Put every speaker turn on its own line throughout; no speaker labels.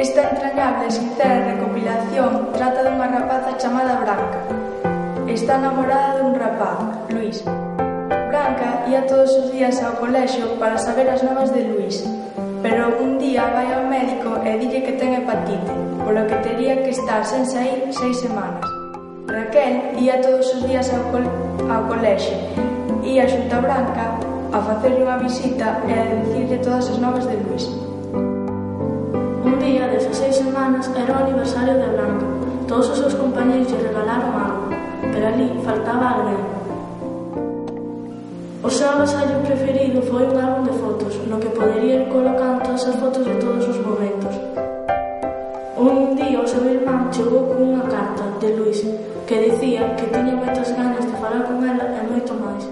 Esta entrañable e sincera recopilación trata dunha rapaza chamada Branca. Está namorada dun rapaz, Luís. Branca ía todos os días ao colexio para saber as novas de Luís, pero un día vai ao médico e dille que ten hepatite, polo que tería que estar sen saír 6 semanas. Raquel ía todos os días ao colexio, ía xunto a Branca a facerlle unha visita e a dicirlle todas as novas de Luís.
Un día, 16 semanas, era o aniversario de Branca. Todos os seus compañeros lle regalaron algo, pero ali faltaba alguén. O seu agasallo preferido foi un álbum de fotos, no que podería ir colocando todas as fotos de todos os momentos. Un día o seu irmán chegou cunha carta de Luís que dicía que tiña moitas ganas de falar con ela e moito máis.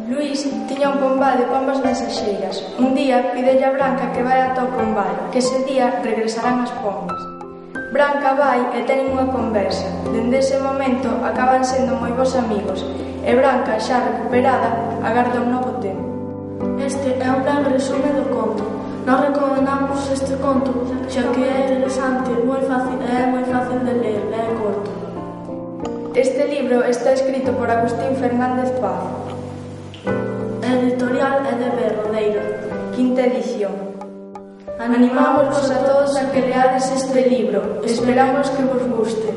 Luís tiña un pombal de pombas mensaxeiras. Un día pídelle a Branca que vai ata o pombal, que ese día regresarán as pombas. Branca vai e teñen unha conversa. Dende ese momento acaban sendo moi bons amigos e Branca, xa recuperada, agarda un novo tempo.
Este é un breve resume do conto. Nós recomendamos este conto xa que é interesante, moi fácil de ler, é corto.
Este libro está escrito por Agustín Fernández Paz.
Editorial é de Rodeiro,
quinta edición. Animámosvos a todos a que leades este libro. Esperamos que vos guste.